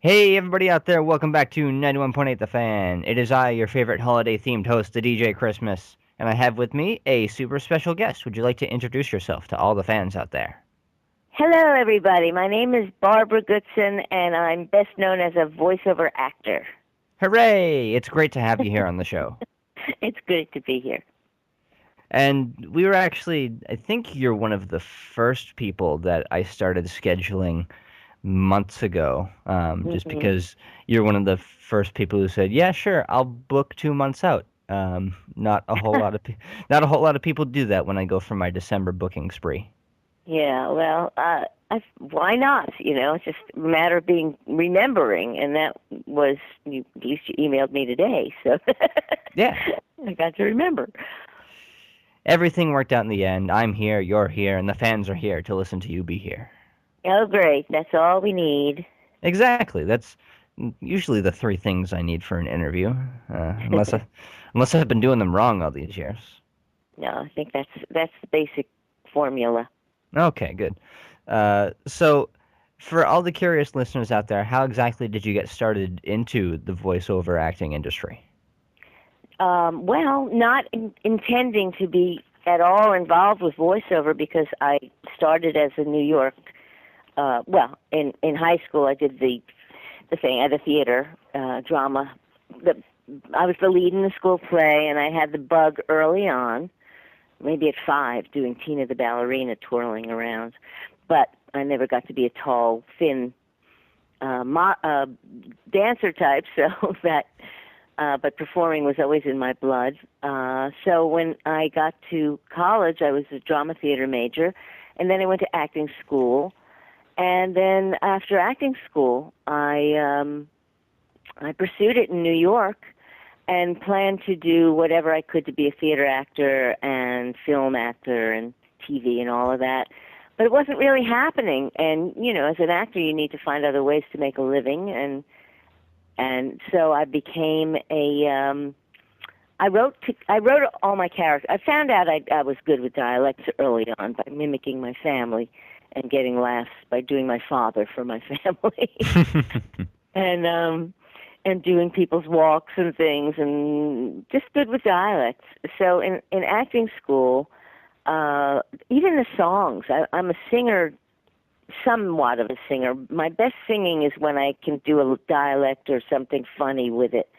Hey, everybody out there, welcome back to 91.8 The Fan. It is I, your favorite holiday-themed host, the DJ Christmas, and I have with me a super special guest. Would you like to introduce yourself to all the fans out there? Hello, everybody. My name is Barbara Goodson, and I'm best known as a voiceover actor. Hooray! It's great to have you here on the show. It's good to be here. And we were actually, I think you're one of the first people that I started scheduling months ago, just Hmm. because you're one of the first people who said, "Yeah, sure, I'll book 2 months out." Not a whole lot of not a whole lot of people do that when I go for my December booking spree. Yeah, well, why not? It's just a matter of remembering, and that was, at least you emailed me today, so Yeah, I got to remember. everything worked out in the end. I'm here, you're here, and the fans are here to listen to you be here. Oh, great. That's all we need. Exactly. That's usually the three things I need for an interview, unless I've been doing them wrong all these years. No, I think that's the basic formula. Okay, good. So, for all the curious listeners out there, how exactly did you get started into the voiceover acting industry? Well, not intending to be at all involved with voiceover because I started as a New York. In high school, I did the thing at the theater drama. The I was the lead in the school play, and I had the bug early on, maybe at 5, doing Tina the ballerina twirling around. But I never got to be a tall, thin dancer type, so that but performing was always in my blood. So when I got to college, I was a drama theater major, and then I went to acting school. And then after acting school, I pursued it in New York and planned to do whatever I could to be a theater actor and film actor and TV and all of that. But it wasn't really happening. And as an actor, you need to find other ways to make a living, and so I became I wrote all my characters. I found out I was good with dialects early on by mimicking my family and getting laughs by doing my father for my family, and and doing people's walks and things, and just good with dialects. So in acting school, even the songs. I'm a singer, somewhat of a singer. My best singing is when I can do a dialect or something funny with it.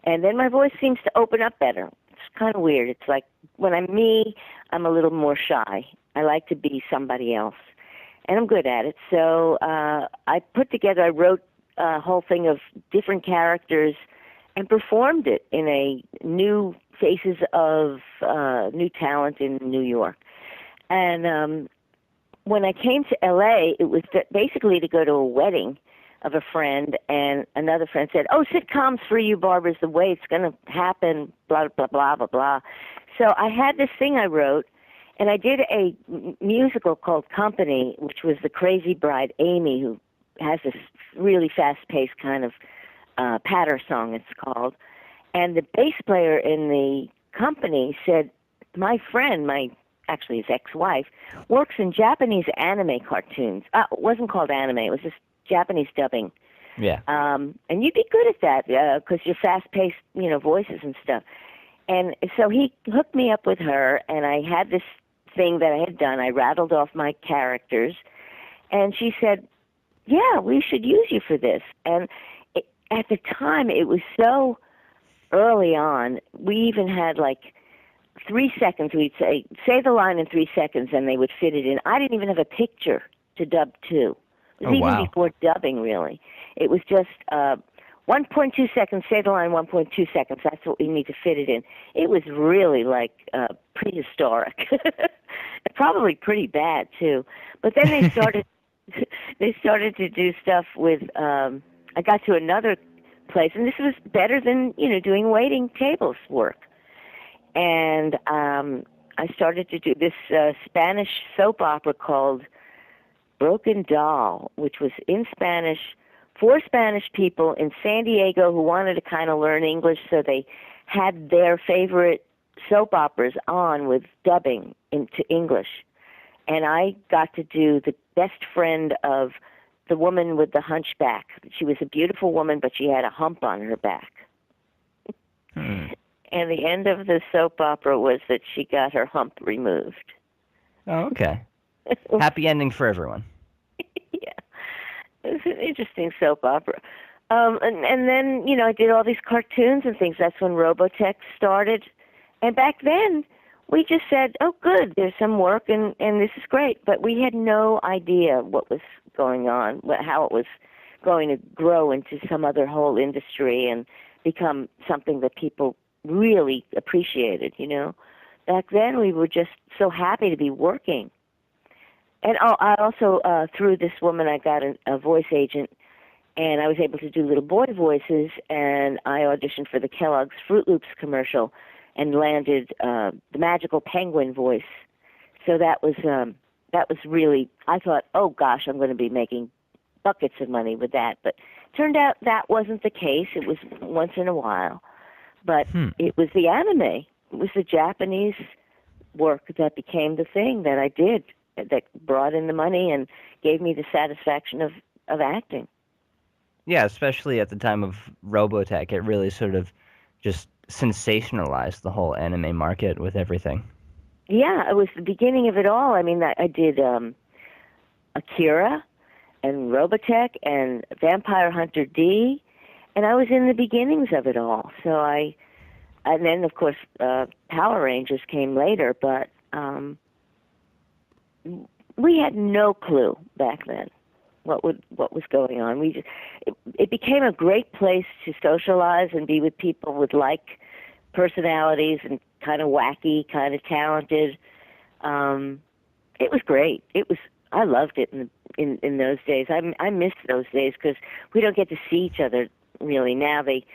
And then my voice seems to open up better. It's kind of weird. It's like when I'm me, I'm a little more shy. I like to be somebody else. And I'm good at it. So I wrote a whole thing of different characters and performed it in a new faces of new talent in New York. And when I came to LA, it was basically to go to a wedding of a friend, and another friend said, "Oh, sitcoms for you, Barbara, is the way it's going to happen." Blah blah blah blah blah. So I had this thing I wrote, and I did a musical called Company, which was the crazy bride Amy, who has this really fast-paced kind of patter song. It's called, and the bass player in the company said, "My friend, my actually his ex-wife, works in Japanese anime cartoons. It wasn't called anime; it was just Japanese dubbing. Yeah. And you'd be good at that because you're fast-paced, voices and stuff." And so he hooked me up with her, and I had this thing that I had done. I rattled off my characters, and she said, "Yeah, we should use you for this." And at the time, it was so early on. We even had like 3 seconds. We'd say the line in 3 seconds, and they would fit it in. I didn't even have a picture to dub to. It Oh, was even wow. before dubbing, really. It was just 1.2 seconds, say the line 1.2 seconds. That's what we need to fit it in. It was really like prehistoric. Probably pretty bad, too. But then they started they started to do stuff with I got to another place, and this was better than, doing waiting tables work. And I started to do this Spanish soap opera called Broken Doll, which was in Spanish for Spanish people in San Diego who wanted to kind of learn English, so they had their favorite soap operas on with dubbing into English. And I got to do the best friend of the woman with the hunchback. She was a beautiful woman, but she had a hump on her back. Hmm. And the end of the soap opera was that she got her hump removed. Oh, okay. Happy ending for everyone. Yeah, it was an interesting soap opera. And then, I did all these cartoons and things. That's when Robotech started. And back then, we just said, oh, good, there's some work, and this is great. But we had no idea what was going on, how it was going to grow into some other whole industry and become something that people really appreciated, Back then, we were just so happy to be working. And I also, through this woman, I got a voice agent, and I was able to do little boy voices, and I auditioned for the Kellogg's Fruit Loops commercial and landed the magical penguin voice. So that was really, I thought, oh gosh, I'm going to be making buckets of money with that. But turned out that wasn't the case. It was once in a while. But it was the anime. It was the Japanese work that became the thing that I did, that brought in the money and gave me the satisfaction of acting. Yeah, especially at the time of Robotech, it really sort of just sensationalized the whole anime market with everything. Yeah, it was the beginning of it all. I mean, I did Akira and Robotech and Vampire Hunter D, and I was in the beginnings of it all. So and then of course Power Rangers came later, but we had no clue back then what was going on. It became a great place to socialize and be with people with like personalities and kind of wacky, kind of talented. It was great. I loved it in those days. I miss those days because we don't get to see each other really now. They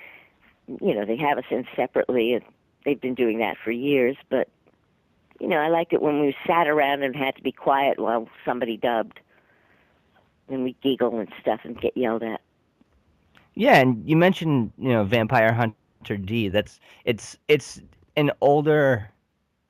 have us in separately, and they've been doing that for years. But I liked it when we sat around and had to be quiet while somebody dubbed, and we giggle and stuff and get yelled at. Yeah, and you mentioned, Vampire Hunter D. It's an older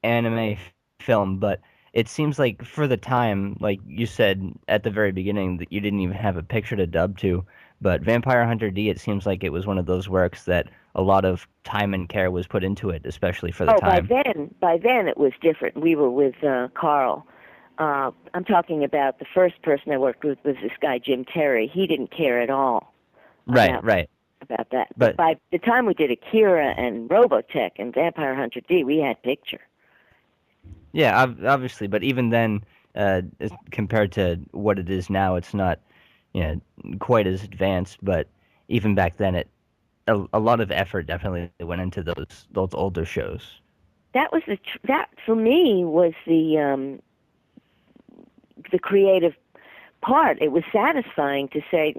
anime film, but it seems like for the time, like you said at the very beginning, that you didn't even have a picture to dub to. But Vampire Hunter D, it seems like it was one of those works that a lot of time and care was put into it, especially for the Oh, time. by then it was different. We were with Carl. I'm talking about the first person I worked with was this guy Jim Terry. He didn't care at all Right. about that. But by the time we did Akira and Robotech and Vampire Hunter D, we had picture. yeah, obviously, but even then, compared to what it is now, it's not, quite as advanced. But even back then, a lot of effort definitely went into those older shows. That was that for me was the creative part. It was satisfying to say,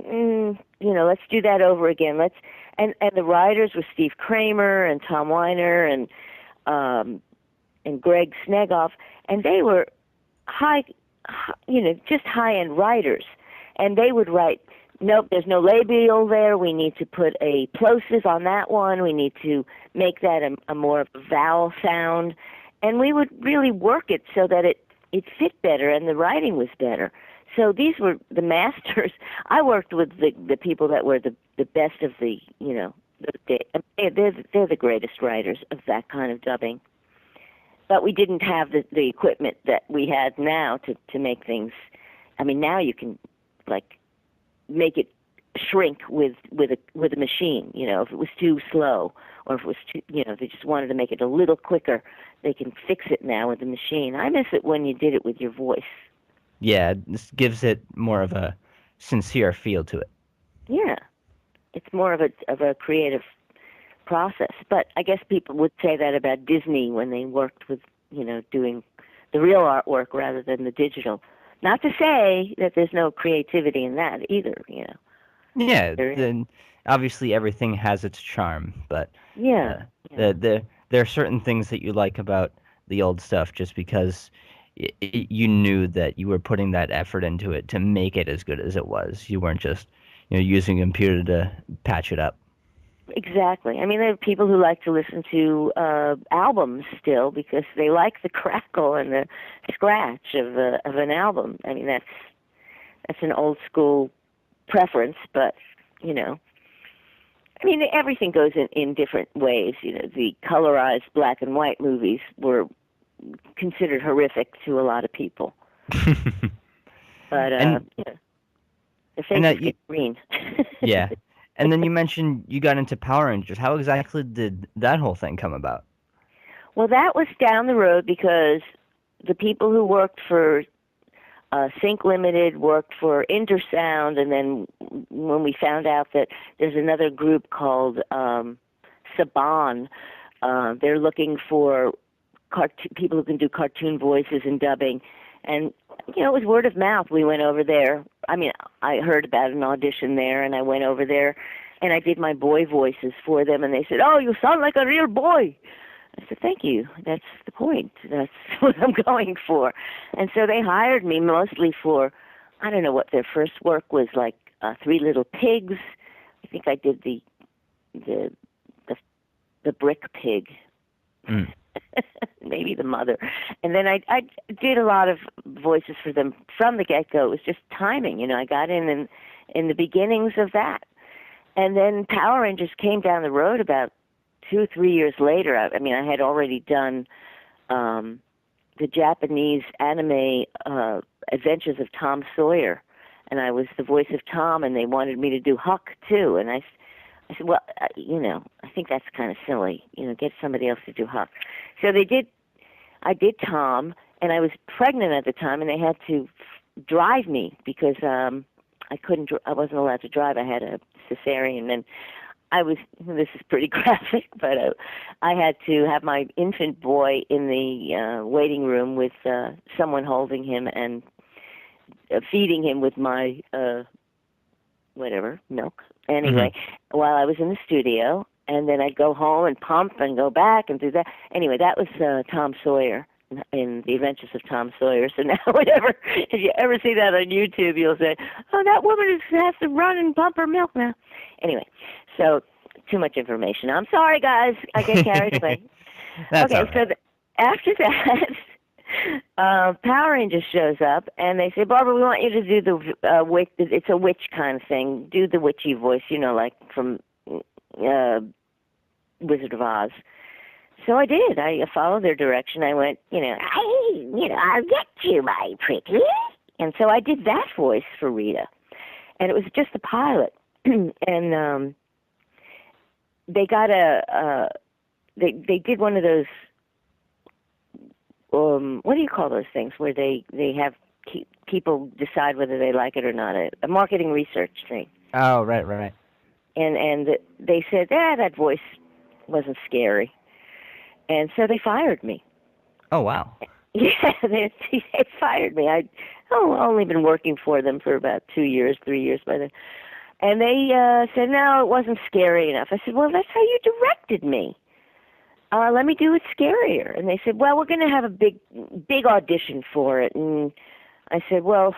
let's do that over again. And the writers were Steve Kramer and Tom Weiner and Greg Snegoff, and they were just high-end writers. And they would write, nope, there's no labial there. We need to put a plosive on that one. We need to make that a more of a vowel sound. And we would really work it so that it fit better and the writing was better. So these were the masters. I worked with the people that were the best of the, they're the greatest writers of that kind of dubbing. But we didn't have the equipment that we had now to make things. I mean, now you can make it shrink with a machine. If it was too slow or if it was too, they just wanted to make it a little quicker, they can fix it now with the machine. I miss it when you did it with your voice. Yeah, this gives it more of a sincere feel to it. Yeah, it's more of a creative process. But I guess people would say that about Disney when they worked with, doing the real artwork rather than the digital. Not to say that there's no creativity in that either, Yeah, then obviously everything has its charm, but yeah. there are certain things that you like about the old stuff just because you knew that you were putting that effort into it to make it as good as it was. You weren't just, using a computer to patch it up. Exactly. I mean, there are people who like to listen to albums still because they like the crackle and the scratch of an album. I mean, that's an old school preference, but, you know, I mean, everything goes in different ways. You know, the colorized black and white movies were considered horrific to a lot of people. But, And you know, the and faces you, get green. yeah. And then you mentioned you got into Power Rangers. How exactly did that whole thing come about? Well, that was down the road because the people who worked for Sync Limited worked for Intersound, and then when we found out that there's another group called Saban, they're looking for people who can do cartoon voices and dubbing. And, you know, it was word of mouth. We went over there. I mean, I heard about an audition there, and I went over there, and I did my boy voices for them, and they said, "Oh, you sound like a real boy." I said, "Thank you. That's the point. That's what I'm going for." And so they hired me mostly for, I don't know what their first work was, like Three Little Pigs. I think I did the brick pig. Mm. Maybe the mother. And then I did a lot of voices for them from the get-go. It was just timing, you know. I got in the beginnings of that. And then Power Rangers came down the road about 2 or 3 years later. I mean, I had already done the Japanese anime Adventures of Tom Sawyer, and I was the voice of Tom, and they wanted me to do Huck too. And I said, well, you know, I think that's kind of silly. You know, get somebody else to do Huck. So they did. I did Tom, and I was pregnant at the time, and they had to drive me because I couldn't. I wasn't allowed to drive. I had a cesarean, and I was. This is pretty graphic, but I had to have my infant boy in the waiting room with someone holding him and feeding him with my milk. Anyway, while I was in the studio, and then I'd go home and pump and go back and do that. Anyway, that was Tom Sawyer in The Adventures of Tom Sawyer. So now if you ever see that on YouTube, you'll say, "Oh, that woman has to run and pump her milk now." Anyway, so too much information. I'm sorry, guys. I get carried away. That's okay, all right. so after that, Power Rangers shows up, and they say, "Barbara, we want you to do the witch. It's a witch kind of thing. Do the witchy voice, you know, like from Wizard of Oz." So I did. I followed their direction. I went, I'll get you, my pretty. And so I did that voice for Rita, and it was just a pilot. And they got they did one of those. What do you call those things where they have people decide whether they like it or not? A marketing research thing. Oh, right. And they said, that voice wasn't scary. And so they fired me. Oh, wow. Yeah, they fired me. I'd only been working for them for about 2 years, 3 years by then. And they said, no, it wasn't scary enough. I said, well, that's how you directed me. Let me do it scarier. And they said, well, we're going to have a big audition for it. And I said, well,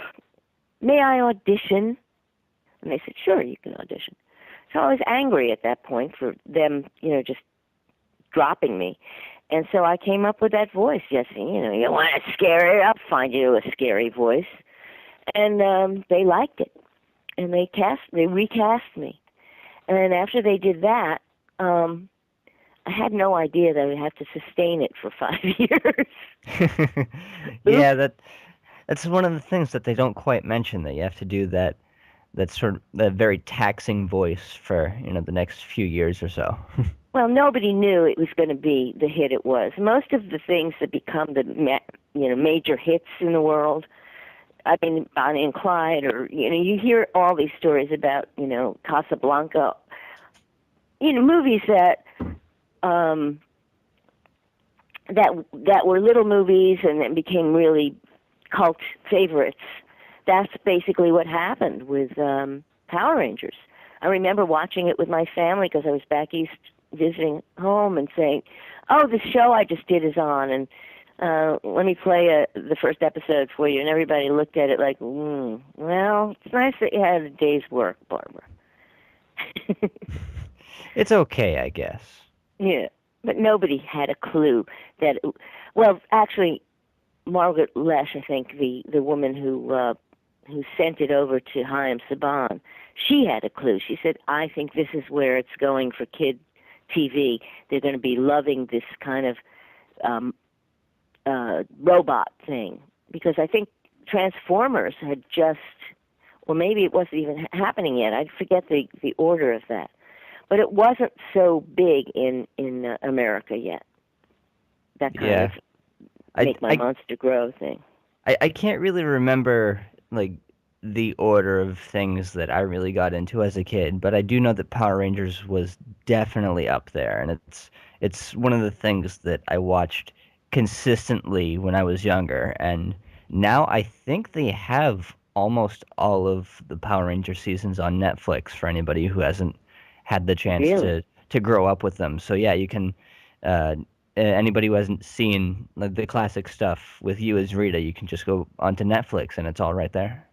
may I audition? And they said, sure, you can audition. So I was angry at that point for them, just dropping me. And so I came up with that voice. Yes, you want a scary? I'll find you a scary voice. And they liked it. And they recast me. And then after they did that, I had no idea that I would have to sustain it for 5 years. Yeah, that's one of the things that they don't quite mention, that you have to do that sort of that very taxing voice for, the next few years or so. Well, nobody knew it was going to be the hit it was. Most of the things that become the major hits in the world, I mean, Bonnie and Clyde, or you hear all these stories about Casablanca, movies that that were little movies and then became really cult favorites. That's basically what happened with Power Rangers. I remember watching it with my family because I was back east visiting home and saying, "Oh, the show I just did is on, and let me play the first episode for you." And everybody looked at it like, well, it's nice that you had a day's work, Barbara. It's okay, I guess. Yeah, but nobody had a clue that. Well, actually, Margaret Lesh, I think, the woman who sent it over to Chaim Saban, she had a clue. She said, I think this is where it's going for kid TV. They're going to be loving this kind of um, robot thing. Because I think Transformers had just, or maybe it wasn't even happening yet. I forget the order of that. But it wasn't so big in America yet. That kind of Yeah. I make my I monster grow thing. I can't really remember like the order of things that I really got into as a kid, but I do know that Power Rangers was definitely up there, and it's one of the things that I watched consistently when I was younger, and now I think they have almost all of the Power Ranger seasons on Netflix for anybody who hasn't had the chance Really? to grow up with them. So yeah, you can uh, anybody who hasn't seen like the classic stuff with you as Rita, you can just go onto Netflix and it's all right there.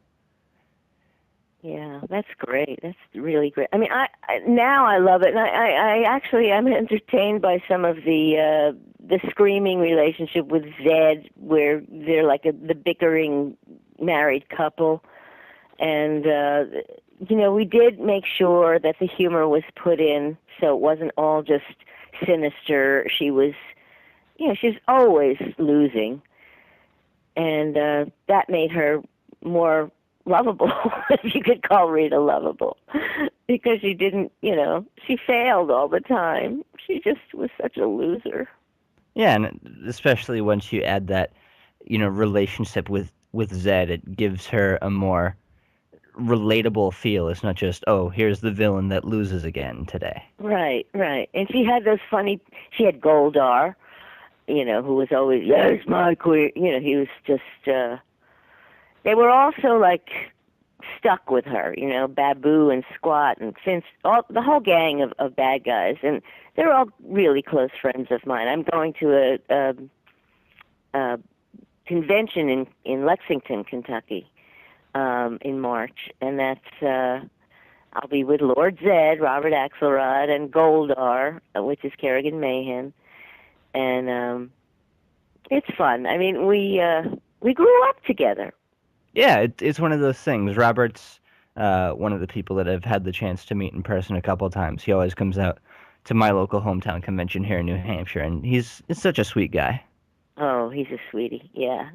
Yeah, that's great. That's really great. I mean, I now I love it, and I actually I'm entertained by some of the screaming relationship with Zed, where they're like the bickering married couple, and we did make sure that the humor was put in, so it wasn't all just sinister. She was, she's always losing, and that made her more lovable, if you could call Rita lovable, because she didn't, she failed all the time. She just was such a loser. Yeah, and especially once you add that, relationship with Zed, it gives her a more relatable feel. It's not just, oh, here's the villain that loses again today. Right, right. And she had those funny, she had Goldar, who was always, yes, my queen. He was just, they were also like stuck with her, Babu and Squat and Finch, the whole gang of bad guys, and they're all really close friends of mine. I'm going to a convention in Lexington, Kentucky, in March, and that's I'll be with Lord Zed, Robert Axelrod, and Goldar, which is Kerrigan Mahan, and it's fun. I mean, we grew up together. Yeah, it's one of those things. Robert's one of the people that I've had the chance to meet in person a couple of times. He always comes out to my local hometown convention here in New Hampshire, and he's such a sweet guy. Oh, he's a sweetie. Yeah,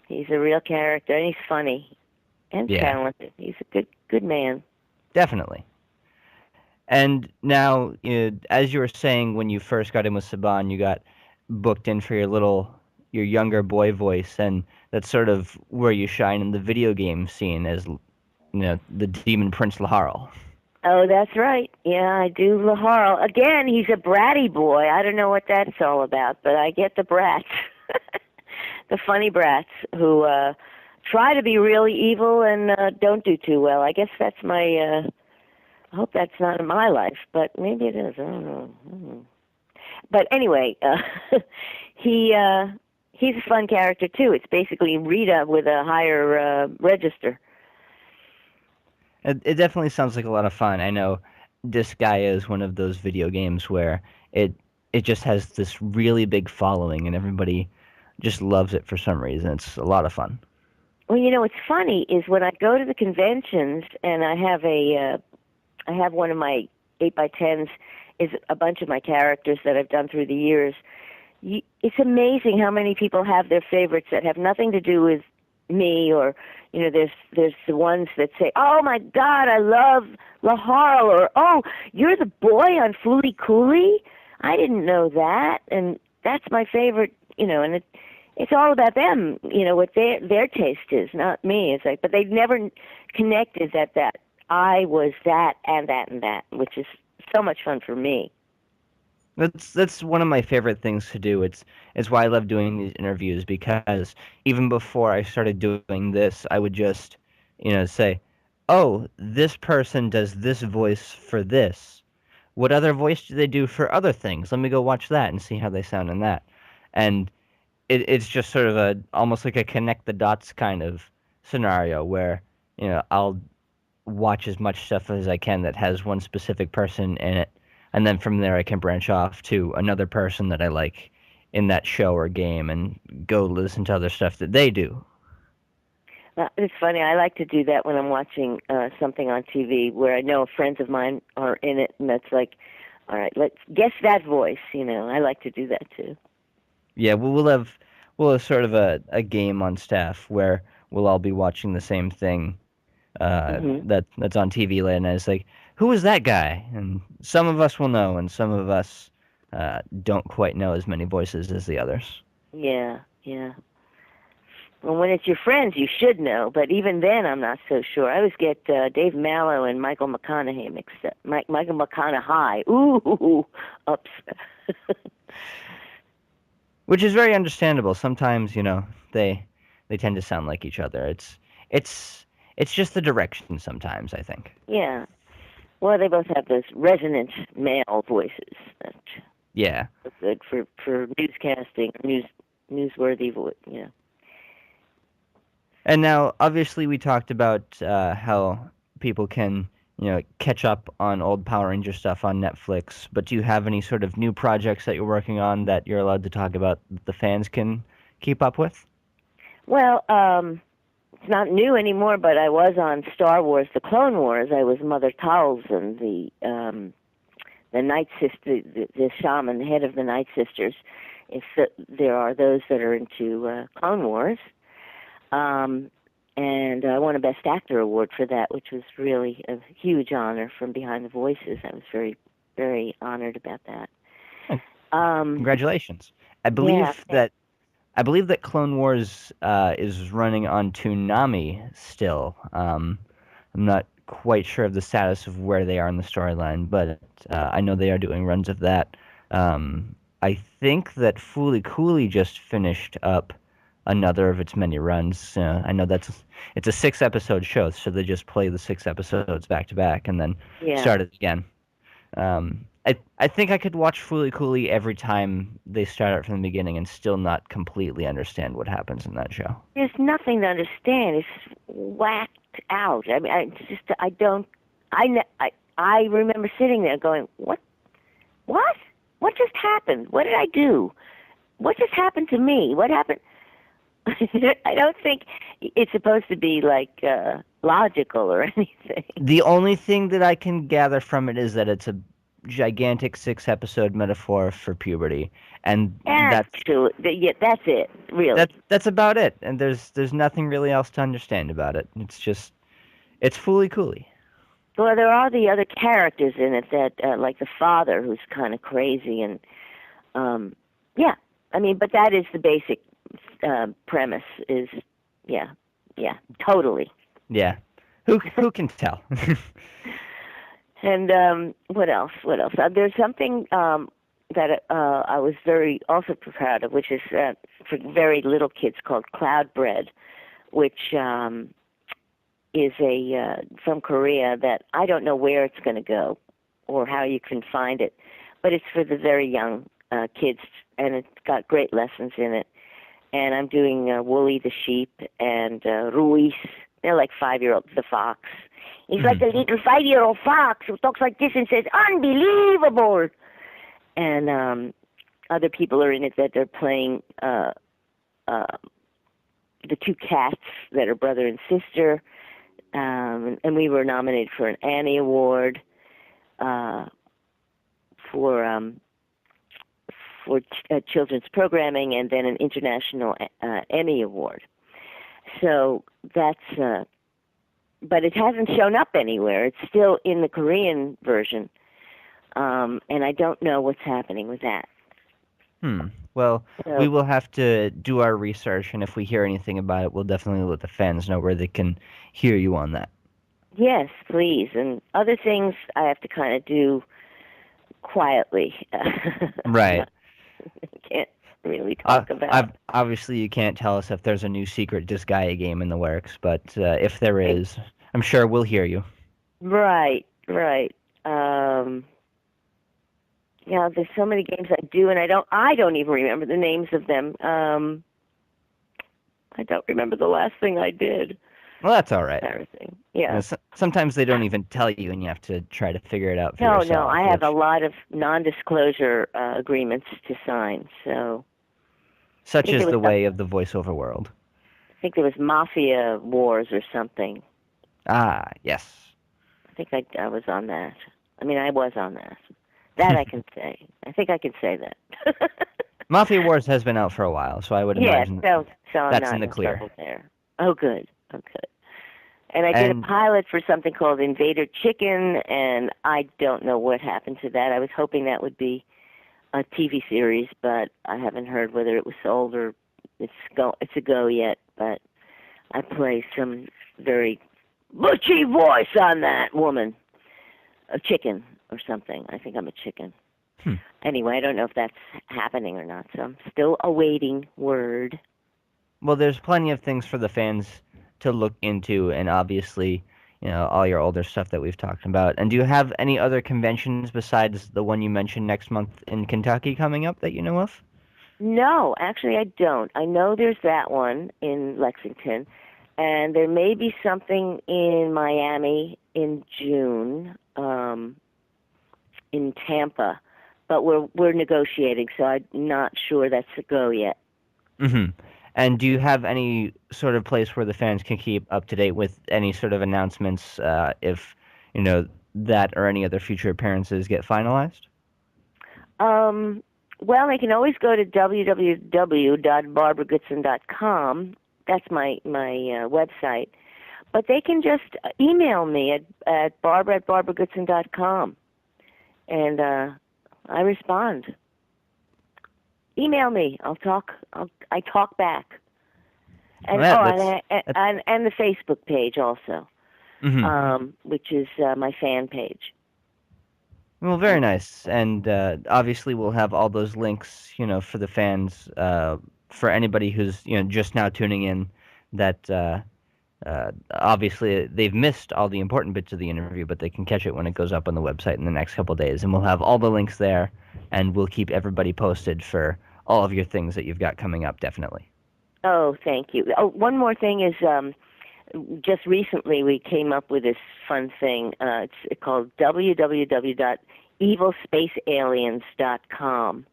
he's a real character, and he's funny and Yeah, talented. He's a good man. definitely. And now, as you were saying, when you first got in with Saban, you got booked in for your younger boy voice, and that's sort of where you shine in the video game scene as, the Demon Prince Laharl. Oh, that's right. Yeah, I do Laharl. Again, he's a bratty boy. I don't know what that's all about, but I get the brats. The funny brats who try to be really evil and don't do too well. I guess that's my I hope that's not in my life, but maybe it is. I don't know. I don't know. But anyway, he's a fun character too. It's basically Rita with a higher register. It definitely sounds like a lot of fun. I know Disgaea is one of those video games where it it just has this really big following, and everybody just loves it for some reason. It's a lot of fun. Well, what's funny is when I go to the conventions and I have one of my 8x10s is a bunch of my characters that I've done through the years. It's amazing how many people have their favorites that have nothing to do with me, or there's the ones that say, "Oh my God, I love Lahar," or "Oh, you're the boy on Foolie Cooley. I didn't know that," and that's my favorite. And it's all about them. What their taste is, not me. It's like, but they've never connected that I was that and that and that, which is so much fun for me. That's one of my favorite things to do. It's why I love doing these interviews, because even before I started doing this, I would just, say, "Oh, this person does this voice for this. What other voice do they do for other things? Let me go watch that and see how they sound in that." And it's just sort of a almost like a connect the dots kind of scenario where, I'll watch as much stuff as I can that has one specific person in it, and then from there I can branch off to another person that I like in that show or game and go listen to other stuff that they do. It's funny. I like to do that when I'm watching something on TV where I know friends of mine are in it, and that's like, all right, let's guess that voice. I like to do that too. Yeah, we'll have sort of a game on staff where we'll all be watching the same thing Hmm. that's on TV late, and it's like, who is that guy? And some of us will know, and some of us don't quite know as many voices as the others. Yeah, yeah. Well, when it's your friends, you should know, but even then, I'm not so sure. I always get Dave Mallow and Michael McConaughey mixed up. Michael McConaughey. Ooh, ups. Which is very understandable. Sometimes, they tend to sound like each other. It's it's just the direction sometimes, I think. Yeah. Well, they both have those resonant male voices that Yeah. are good for newscasting, newsworthy voice. Yeah. And now, obviously, we talked about how people can, catch up on old Power Ranger stuff on Netflix. But do you have any sort of new projects that you're working on that you're allowed to talk about that the fans can keep up with? Well, it's not new anymore, but I was on Star Wars: The Clone Wars. I was Mother Talzin, the Night Sister, the shaman, the head of the Night Sisters. If there are those that are into Clone Wars, and I won a Best Actor award for that, which was really a huge honor from Behind the Voices. I was very, very honored about that. Oh, Um, congratulations! I yeah, believe that I believe that Clone Wars is running on Toonami still. I'm not quite sure of the status of where they are in the storyline, but I know they are doing runs of that. I think that Fooly Cooley just finished up another of its many runs. I know it's a 6 episode show, so they just play the 6 episodes back to back and then yeah. start it again. I think I could watch Fooly Cooley every time they start out from the beginning and still not completely understand what happens in that show. There's nothing to understand. It's whacked out. I mean, I don't. I remember sitting there going, what, what just happened? What did I do? What just happened to me? What happened? I don't think it's supposed to be like logical or anything. The only thing that I can gather from it is that it's a gigantic 6 episode metaphor for puberty, and Actually, yeah, that's it. Really. that's about it. And there's nothing really else to understand about it. It's Fooly Cooley. Well, there are the other characters in it that, like the father, who's kind of crazy, and yeah, I mean, but that is the basic premise. Is yeah, yeah, totally. Yeah, who can tell? And what else? What else? There's something that I was very also proud of, which is for very little kids called Cloud Bread, which is a from Korea that I don't know where it's going to go or how you can find it, but it's for the very young kids, and it's got great lessons in it. And I'm doing Wooly the sheep and Ruiz. They're like 5-year-old, the fox. He's like a little 5-year-old fox who talks like this and says, "Unbelievable!" And other people are in it that they're playing the two cats that are brother and sister. And we were nominated for an Annie Award for children's programming, and then an international Emmy Award. So that's, but it hasn't shown up anywhere. It's still in the Korean version, and I don't know what's happening with that. Well, we So will have to do our research, and if we hear anything about it, we'll definitely let the fans know where they can hear you on that. yes, please, and other things I have to kind of do quietly. Right. Can't really talk about. Obviously, you can't tell us if there's a new secret Disgaea game in the works, but if there is, I'm sure we'll hear you. Right, right. Um, there's so many games I do, and I don't even remember the names of them. I don't remember the last thing I did. Well, that's all right. Embarrassing. Yeah. Sometimes they don't even tell you, and you have to try to figure it out for No, yourself. I have a lot of non-disclosure agreements to sign. So Such I think is it was the way of the voiceover world. think there was Mafia Wars or something. Ah, yes. I think I was on that. I mean, I was on that. That I can say. I think I can say that. Mafia Wars has been out for a while, so I would Yeah, imagine so I'm that's in not the in clear. trouble there. Oh, good. Oh, good. And I did a And pilot for something called Invader Chicken, and I don't know what happened to that. I was hoping that would be a TV series, but I haven't heard whether it was sold or it's a go yet. But I play some very butchy voice on that woman, a chicken or something. I think I'm a chicken. hmm. Anyway, I don't know if that's happening or not, so I'm still awaiting word. Well, there's plenty of things for the fans to look into, and obviously, all your older stuff that we've talked about. And do you have any other conventions besides the one you mentioned next month in Kentucky coming up that you know of? No, actually, I don't. I know there's that one in Lexington, and there may be something in Miami in June, in Tampa, but we're negotiating, so I'm not sure that's a go yet. hmm And do you have any sort of place where the fans can keep up to date with any sort of announcements if, that or any other future appearances get finalized? Um, well, they can always go to www.barbaragoodson.com. That's my website. But they can just email me at barbara@barbaragoodson.com, and I respond. Email me. I talk back. And Well, and the Facebook page also, mhm. which is my fan page. Well, very nice. And obviously, we'll have all those links, for the fans, for anybody who's, just now tuning in, that obviously they've missed all the important bits of the interview, but they can catch it when it goes up on the website in the next couple days. And we'll have all the links there, and we'll keep everybody posted for all of your things that you've got coming up, definitely. Oh, thank you. Oh, one more thing is, just recently we came up with this fun thing. It's called www.evilspacealiens.com,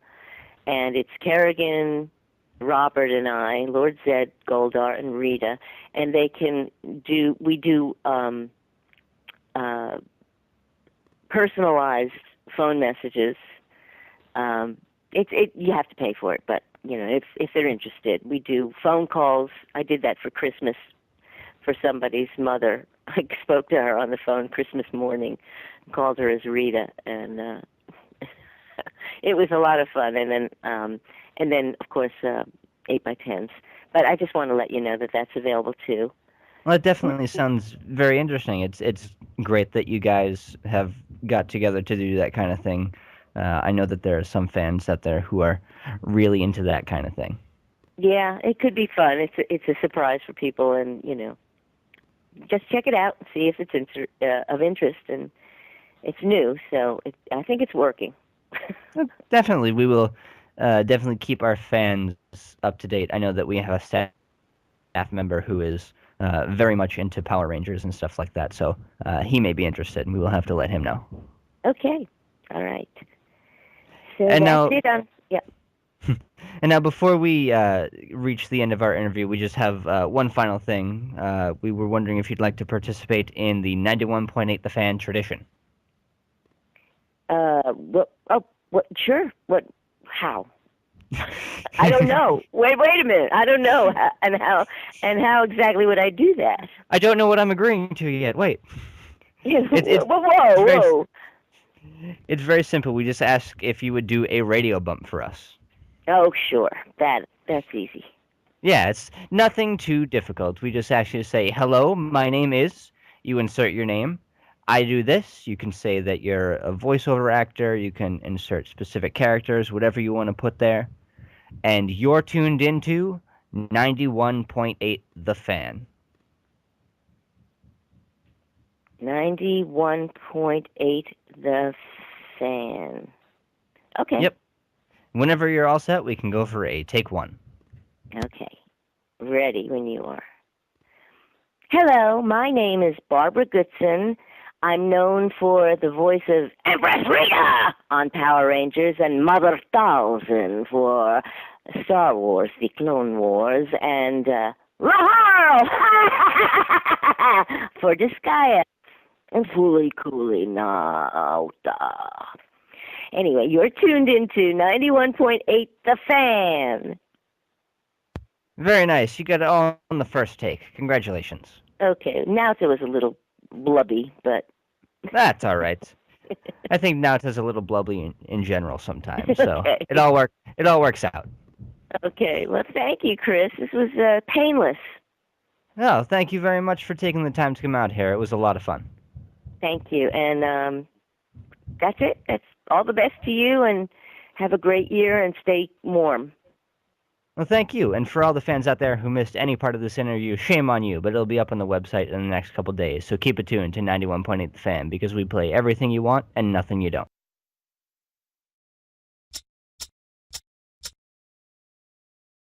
and it's Kerrigan, Robert, and I, Lord Zed, Goldar, and Rita, and we do personalized phone messages. You have to pay for it, but if they're interested, we do phone calls. I did that for Christmas for somebody's mother. I spoke to her on the phone Christmas morning, called her as Rita, and it was a lot of fun. And then of course 8x10s. But I just want to let you know that that's available too. Well, it definitely sounds very interesting. It's great that you guys have got together to do that kind of thing. I know that there are some fans out there who are really into that kind of thing. Yeah, it could be fun. It's a surprise for people, and just check it out and see if it's of interest. And it's new, so I think it's working. Definitely, we will definitely keep our fans up to date. I know that we have a staff member who is very much into Power Rangers and stuff like that, so he may be interested, and we will have to let him know. Okay, all right. So And that's now, it. Yeah. and now, before we reach the end of our interview, we just have one final thing. We were wondering if you'd like to participate in the 91.8 The Fan tradition. What? Oh, what? Sure. What? How? I don't know. Wait a minute. I don't know how exactly would I do that? I don't know what I'm agreeing to yet. Wait. Whoa. It's very simple. We just ask if you would do a radio bump for us. Oh, sure. That's easy. Yeah, it's nothing too difficult. We just ask you to say, "Hello, my name is," you insert your name. I do this. You can say that you're a voiceover actor. You can insert specific characters, whatever you want to put there. And you're tuned into 91.8 The Fan. 91.8 The Fan. Okay. Yep. Whenever you're all set, we can go for a take one. Okay. Ready when you are. Hello, my name is Barbara Goodson. I'm known for the voice of Empress Rita on Power Rangers and Mother 1000 for Star Wars, the Clone Wars, and Laharo! For Disgaea and Fooly Cooly Nauta. Anyway, you're tuned into 91.8 The Fan. Very nice. You got it all on the first take. Congratulations. Okay, Nauta was a little blubby, but That's all right. I think Nauta's a little blubby in general sometimes, so okay. it all works out. Okay, well, thank you, Chris. This was painless. No, thank you very much for taking the time to come out here. It was a lot of fun. Thank you. And that's it. That's all the best to you, and have a great year and stay warm. Well, thank you. And for all the fans out there who missed any part of this interview, shame on you, but it'll be up on the website in the next couple days. So keep it tuned to 91.8 The Fan because we play everything you want and nothing you don't.